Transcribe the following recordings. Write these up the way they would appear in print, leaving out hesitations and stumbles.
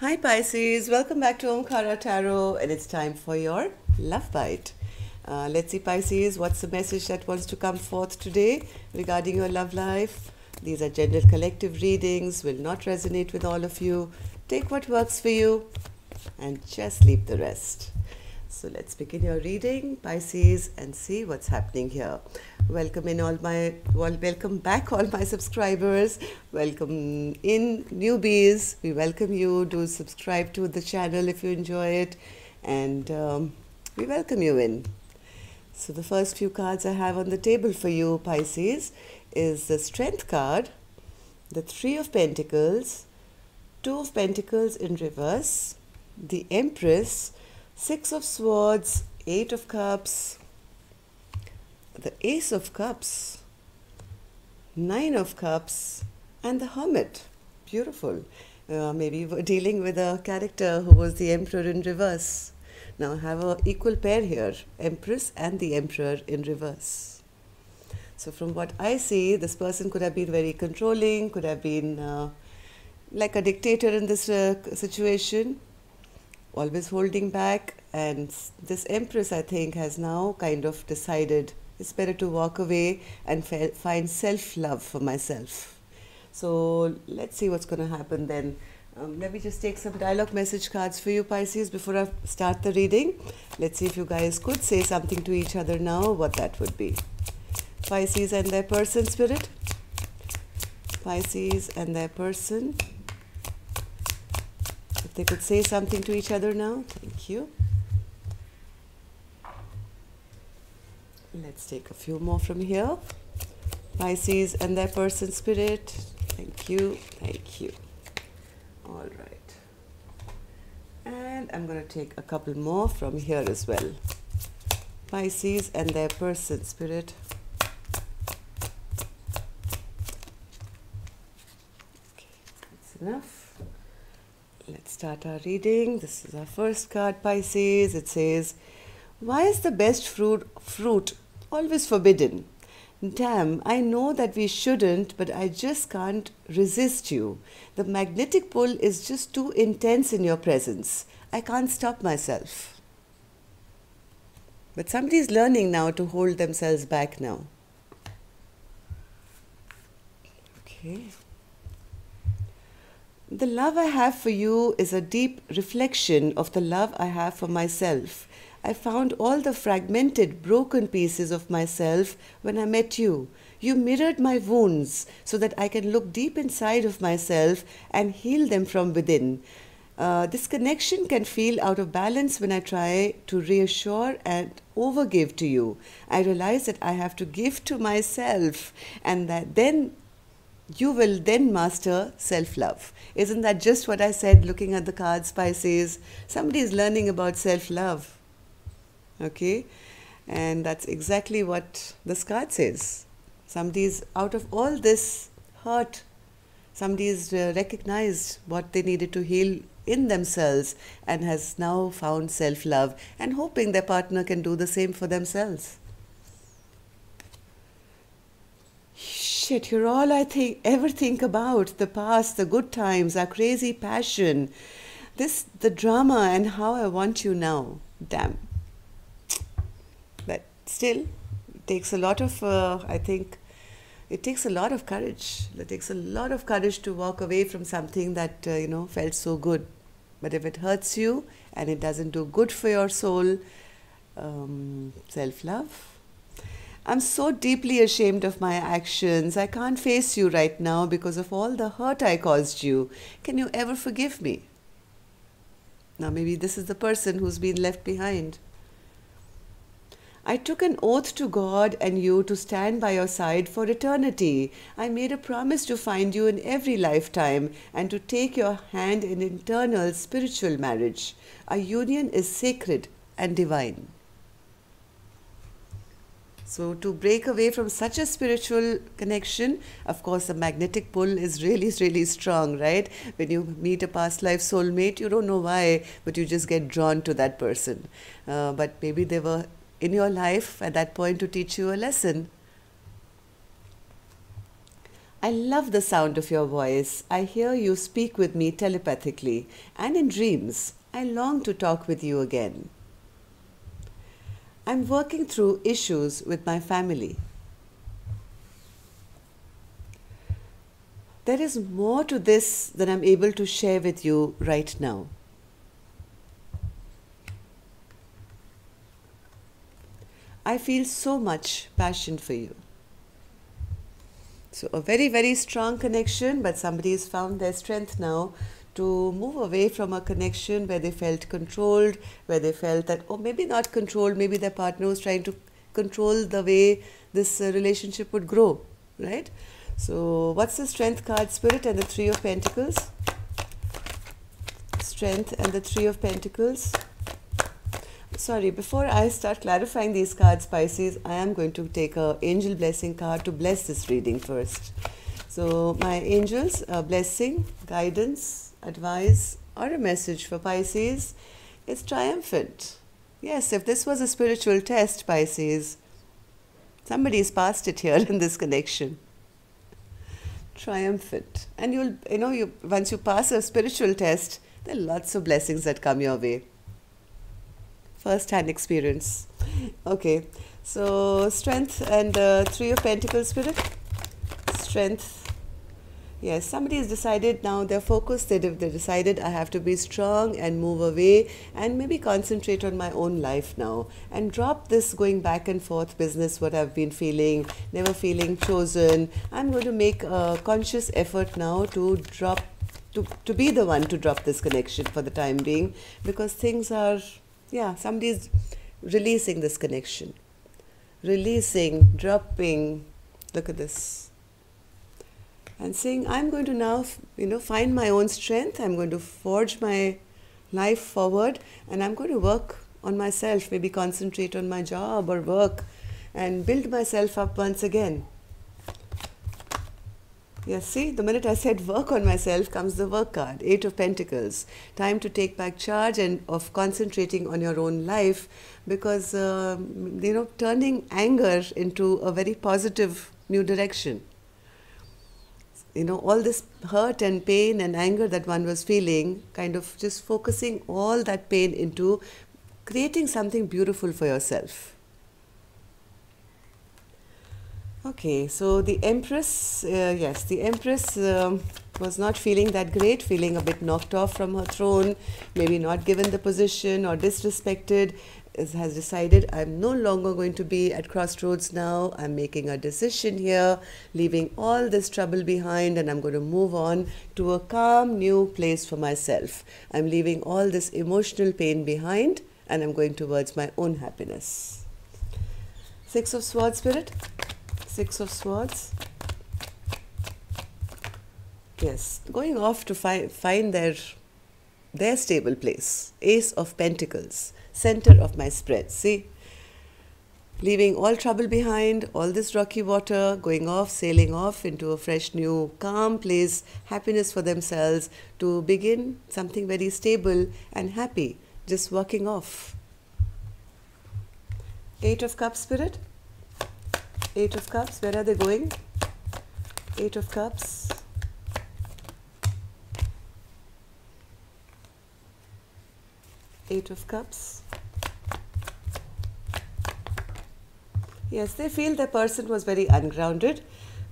Hi Pisces, welcome back to Omkara Tarot, and it's time for your Love Bite. Let's see Pisces, what's the message that wants to come forth today regarding your love life? These are general collective readings, will not resonate with all of you. Take what works for you and just leave the rest. So let's begin your reading, Pisces, and see what's happening here. Welcome back all my subscribers. Welcome in newbies. We welcome you. Do subscribe to the channel if you enjoy it, and we welcome you in. So the first few cards I have on the table for you, Pisces, is the Strength card, the Three of Pentacles, Two of Pentacles in reverse, the Empress, Six of Swords, Eight of Cups, the Ace of Cups, Nine of Cups, and the Hermit. Beautiful. Maybe we're dealing with a character who was the Emperor in reverse. Now I have an equal pair here, Empress and the Emperor in reverse. So from what I see, this person could have been very controlling, could have been like a dictator in this situation, always holding back, and this Empress, I think, has now kind of decided it's better to walk away and find self-love for myself. So let's see what's going to happen then. Let me just take some dialogue message cards for you, Pisces, before I start the reading. Let's see if you guys could say something to each other now, what that would be. Pisces and their person, Spirit. Pisces and their person. If they could say something to each other now. Thank you. Let's take a few more from here. Pisces and their person, Spirit. Thank you. Thank you. All right. And I'm going to take a couple more from here as well. Pisces and their person, Spirit. Okay, that's enough. Let's start our reading. This is our first card, Pisces. It says, why is the best fruit always forbidden? Damn, I know that we shouldn't, but I just can't resist you. The magnetic pull is just too intense in your presence. I can't stop myself. But somebody's learning now to hold themselves back now. Okay. The love I have for you is a deep reflection of the love I have for myself. I found all the fragmented, broken pieces of myself when I met you. You mirrored my wounds so that I can look deep inside of myself and heal them from within. This connection can feel out of balance when I try to reassure and overgive to you. I realize that I have to give to myself, and that then you will then master self-love. Isn't that just what I said looking at the cards, Pisces? Somebody is learning about self-love. Okay, and that's exactly what this card says. Somebody's out of all this hurt, somebody's recognized what they needed to heal in themselves and has now found self-love and hoping their partner can do the same for themselves. Shit, you're all I ever think about. The past, the good times, our crazy passion, the drama, and how I want you now. Damn. But still, it takes a lot of, I think, it takes a lot of courage. It takes a lot of courage to walk away from something that, felt so good. But if it hurts you and it doesn't do good for your soul, self-love. I'm so deeply ashamed of my actions. I can't face you right now because of all the hurt I caused you. Can you ever forgive me? Now maybe this is the person who's been left behind. I took an oath to God and you to stand by your side for eternity. I made a promise to find you in every lifetime and to take your hand in eternal spiritual marriage. Our union is sacred and divine. So to break away from such a spiritual connection, of course, the magnetic pull is really, really strong, right? When you meet a past life soulmate, you don't know why, but you just get drawn to that person. But maybe they were in your life at that point to teach you a lesson. I love the sound of your voice. I hear you speak with me telepathically and in dreams. I long to talk with you again. I'm working through issues with my family. There is more to this than I'm able to share with you right now. I feel so much passion for you. So a very, very strong connection, but somebody has found their strength now to move away from a connection where they felt controlled, where they felt that, oh, maybe not controlled, maybe their partner was trying to control the way this relationship would grow, right? So what's the Strength card, Spirit, and the Three of Pentacles? Strength and the Three of Pentacles. Sorry, before I start clarifying these cards, Pisces, I am going to take a angel blessing card to bless this reading first. So my angels, a blessing, guidance, advice, or a message for Pisces is triumphant. Yes, if this was a spiritual test, Pisces, somebody's passed it here in this connection. Triumphant. And once you pass a spiritual test, there are lots of blessings that come your way. First-hand experience. Okay, so Strength and Three of Pentacles, Spirit. Strength. Yes, somebody has decided now, they're focused, they decided I have to be strong and move away and maybe concentrate on my own life now and drop this going back and forth business, what I've been feeling, never feeling chosen. I'm going to make a conscious effort now to be the one to drop this connection for the time being, because things are, somebody's releasing this connection. Releasing, dropping, look at this. And saying, I'm going to now, find my own strength. I'm going to forge my life forward, and I'm going to work on myself, maybe concentrate on my job or work and build myself up once again. Yes, see, the minute I said work on myself comes the work card, Eight of Pentacles. Time to take back charge and of concentrating on your own life, because, turning anger into a very positive new direction. All this hurt and pain and anger that one was feeling, kind of just focusing all that pain into creating something beautiful for yourself. Okay, so the Empress, the Empress was not feeling that great, feeling a bit knocked off from her throne, maybe not given the position or disrespected, has decided, I'm no longer going to be at crossroads now. I'm making a decision here, leaving all this trouble behind, and I'm going to move on to a calm new place for myself. I'm leaving all this emotional pain behind, and I'm going towards my own happiness. Six of Swords, Spirit. Six of Swords. Yes, going off to find their stable place. Ace of Pentacles. Center of my spread. See, leaving all trouble behind, all this rocky water, going off, sailing off into a fresh new calm place, happiness for themselves, to begin something very stable and happy, just walking off. Eight of Cups, Spirit. Eight of Cups, where are they going? Eight of Cups. Eight of Cups. Yes, they feel the person was very ungrounded,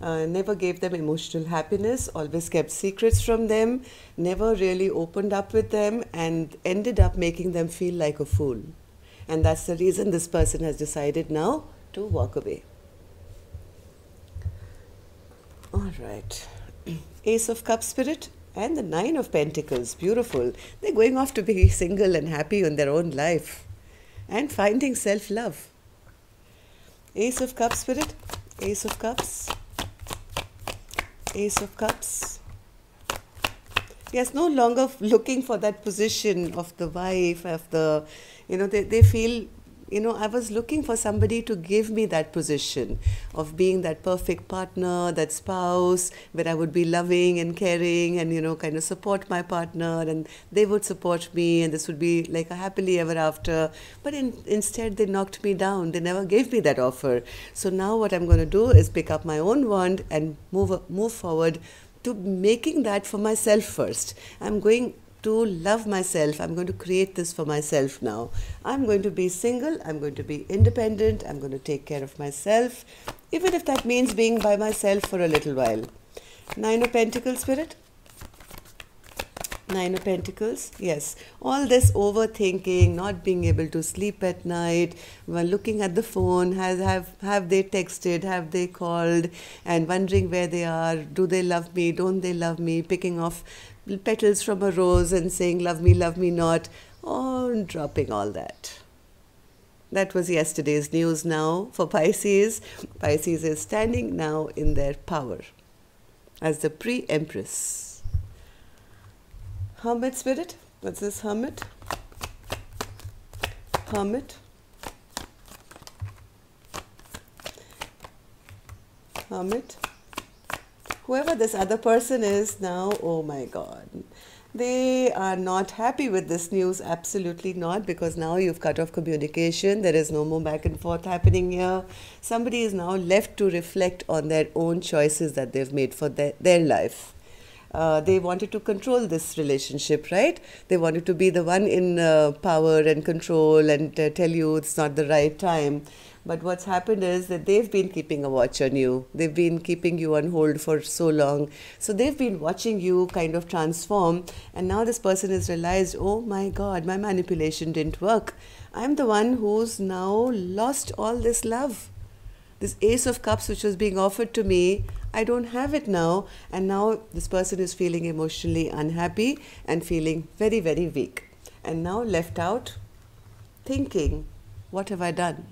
never gave them emotional happiness, always kept secrets from them, never really opened up with them, and ended up making them feel like a fool. And that's the reason this person has decided now to walk away. All right. Ace of Cups, Spirit. And the Nine of Pentacles, beautiful. They're going off to be single and happy in their own life and finding self-love. Ace of Cups, Spirit. Ace of Cups. Ace of Cups. Yes, no longer looking for that position of the wife, of the, they feel I was looking for somebody to give me that position of being that perfect partner, that spouse, where I would be loving and caring and, kind of support my partner, and they would support me, and this would be like a happily ever after. But instead, they knocked me down. They never gave me that offer. So now what I'm going to do is pick up my own wand and move forward to making that for myself first. I'm going to love myself. I'm going to create this for myself now. I'm going to be single. I'm going to be independent. I'm going to take care of myself, even if that means being by myself for a little while. Nine of Pentacles, Spirit. Nine of Pentacles, yes. All this overthinking, not being able to sleep at night, while looking at the phone, have they texted, have they called, and wondering where they are, do they love me, don't they love me, picking off petals from a rose and saying love me not, dropping all that. That was yesterday's news now for Pisces. Pisces is standing now in their power as the pre-empress. Hermit, Spirit. What's this, Hermit? Hermit. Hermit. Whoever this other person is now, oh my God. They are not happy with this news, absolutely not, because now you've cut off communication. There is no more back and forth happening here. Somebody is now left to reflect on their own choices that they've made for their life. They wanted to control this relationship, right? They wanted to be the one in power and control and tell you it's not the right time. But what's happened is that they've been keeping a watch on you. They've been keeping you on hold for so long. So they've been watching you kind of transform. And now this person has realized, oh my God, my manipulation didn't work. I'm the one who's now lost all this love. This Ace of Cups which was being offered to me, I don't have it now. And now this person is feeling emotionally unhappy and feeling very, very weak. And now left out thinking, what have I done?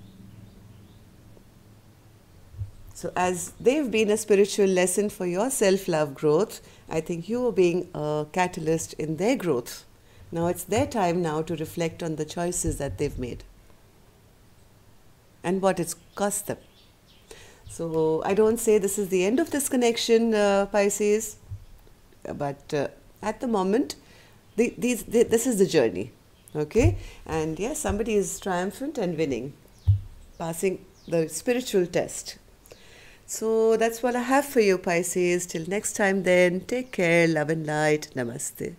So as they've been a spiritual lesson for your self-love growth, I think you are being a catalyst in their growth. Now it's their time now to reflect on the choices that they've made and what it's cost them. So I don't say this is the end of this connection, Pisces, but at the moment, this is the journey, okay? And yes, somebody is triumphant and winning, passing the spiritual test. So that's what I have for you, Pisces. Till next time then, take care, love and light. Namaste.